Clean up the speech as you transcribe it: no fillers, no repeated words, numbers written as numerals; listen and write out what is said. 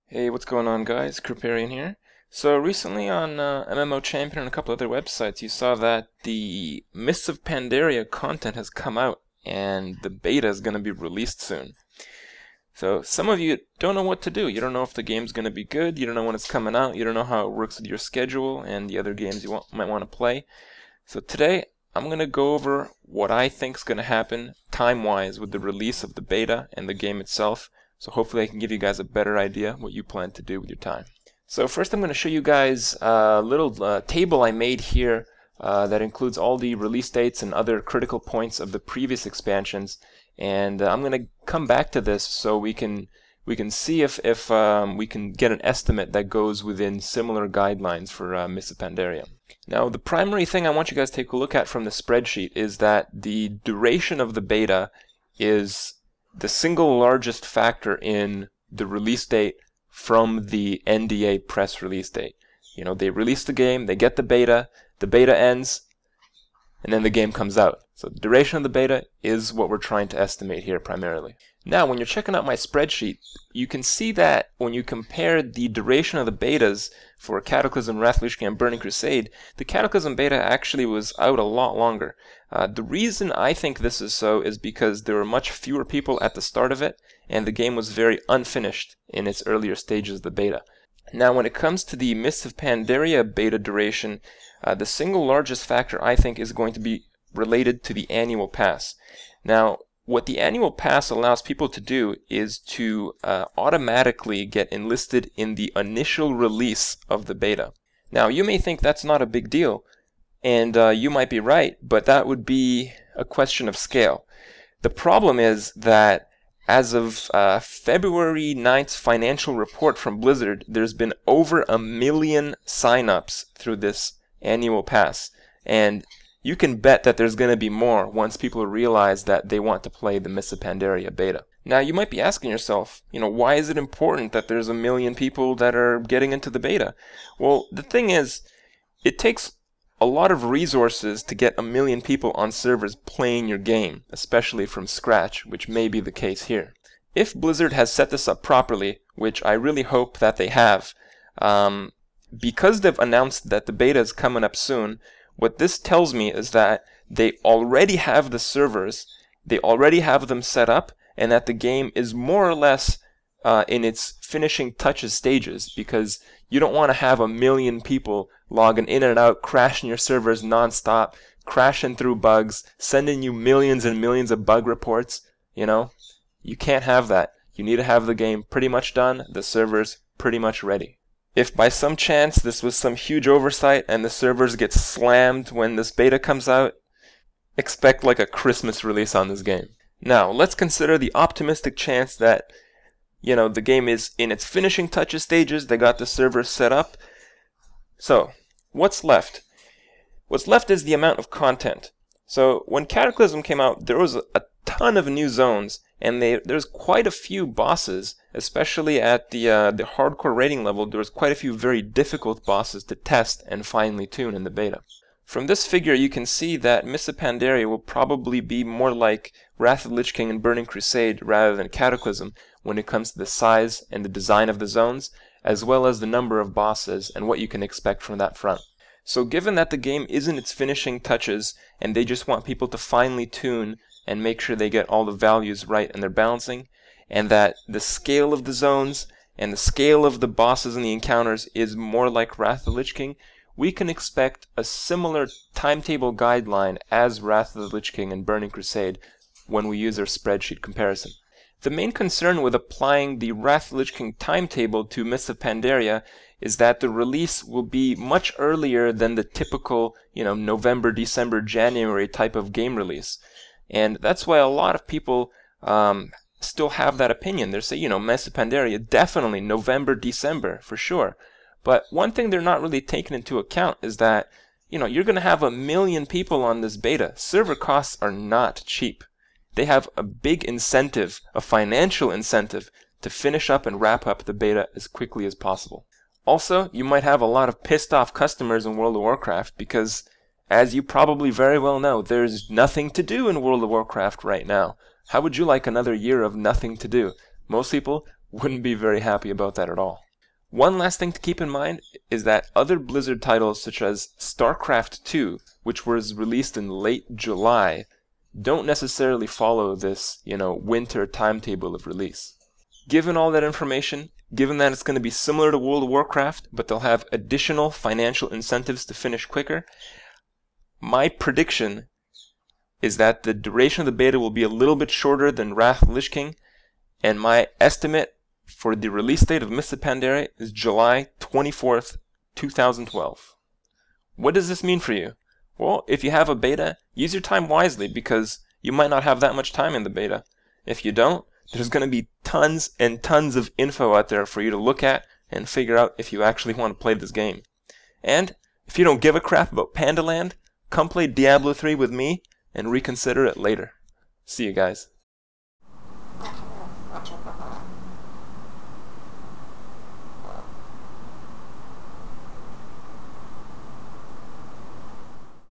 Hey, what's going on, guys? Kripparrian here. So recently on MMO Champion and a couple other websites, you saw that the Mists of Pandaria content has come out and the beta is going to be released soon. So some of you don't know what to do. You don't know if the game's going to be good, you don't know when it's coming out, you don't know how it works with your schedule and the other games you might want to play. So today I'm going to go over what I think is going to happen time-wise with the release of the beta and the game itself. So hopefully I can give you guys a better idea what you plan to do with your time. So first I'm going to show you guys a little table I made here that includes all the release dates and other critical points of the previous expansions. And I'm going to come back to this so we can see if we can get an estimate that goes within similar guidelines for Mists of Pandaria. Now the primary thing I want you guys to take a look at from the spreadsheet is that the duration of the beta is the single largest factor in the release date from the NDA press release date. You know, they release the game, they get the beta ends, and then the game comes out. So the duration of the beta is what we're trying to estimate here primarily. Now, when you're checking out my spreadsheet, you can see that when you compare the duration of the betas for Cataclysm, Wrath of Lich King, and Burning Crusade, the Cataclysm beta actually was out a lot longer. The reason I think this is so is because there were much fewer people at the start of it, and the game was very unfinished in its earlier stages of the beta. Now, when it comes to the Mists of Pandaria beta duration, the single largest factor I think is going to be related to the annual pass. Now, what the annual pass allows people to do is to automatically get enlisted in the initial release of the beta. Now, you may think that's not a big deal, and you might be right, but that would be a question of scale. The problem is that as of February 9th's financial report from Blizzard, there's been over 1 million signups through this annual pass, and you can bet that there's going to be more once people realize that they want to play the Mists of Pandaria beta. Now, you might be asking yourself, why is it important that there's 1 million people that are getting into the beta? Well, the thing is, it takes a lot of resources to get 1 million people on servers playing your game, especially from scratch, which may be the case here. If Blizzard has set this up properly, which I really hope that they have, because they've announced that the beta is coming up soon, what this tells me is that they already have the servers, they already have them set up, and that the game is more or less in its finishing touches stages, because you don't want to have 1 million people logging in and out, crashing your servers non-stop, crashing through bugs, sending you millions and millions of bug reports. You can't have that. You need to have the game pretty much done, the servers pretty much ready. If by some chance this was some huge oversight and the servers get slammed when this beta comes out, expect like a Christmas release on this game. Now, let's consider the optimistic chance that, the game is in its finishing touches stages, they got the servers set up. So, what's left? What's left is the amount of content. So, when Cataclysm came out, there was a ton of new zones, and there's quite a few bosses, especially at the hardcore rating level. There was quite a few very difficult bosses to test and finely tune in the beta. From this figure, you can see that Mists of Pandaria will probably be more like Wrath of Lich King and Burning Crusade rather than Cataclysm when it comes to the size and the design of the zones, as well as the number of bosses and what you can expect from that front. So given that the game isn't its finishing touches, and they just want people to finely tune and make sure they get all the values right in their balancing, and that the scale of the zones and the scale of the bosses and the encounters is more like Wrath of the Lich King, we can expect a similar timetable guideline as Wrath of the Lich King and Burning Crusade when we use our spreadsheet comparison. The main concern with applying the Wrath of the Lich King timetable to Mists of Pandaria is that the release will be much earlier than the typical, November, December, January type of game release. And that's why a lot of people still have that opinion. They say, Mists of Pandaria, definitely November, December, for sure. But one thing they're not really taking into account is that, you're going to have 1 million people on this beta. Server costs are not cheap. They have a big incentive, a financial incentive, to finish up and wrap up the beta as quickly as possible. Also, you might have a lot of pissed off customers in World of Warcraft because, as you probably very well know, there's nothing to do in World of Warcraft right now. How would you like another year of nothing to do? Most people wouldn't be very happy about that at all. One last thing to keep in mind is that other Blizzard titles such as StarCraft 2, which was released in late July, don't necessarily follow this, winter timetable of release. Given all that information, given that it's going to be similar to World of Warcraft, but they'll have additional financial incentives to finish quicker, my prediction is that the duration of the beta will be a little bit shorter than Wrath of the Lich King, and my estimate for the release date of Mists of Pandaria is July 24th, 2012. What does this mean for you? Well, if you have a beta, use your time wisely because you might not have that much time in the beta. If you don't, there's going to be tons and tons of info out there for you to look at and figure out if you actually want to play this game. And if you don't give a crap about Pandaland, come play Diablo 3 with me and reconsider it later. See you guys.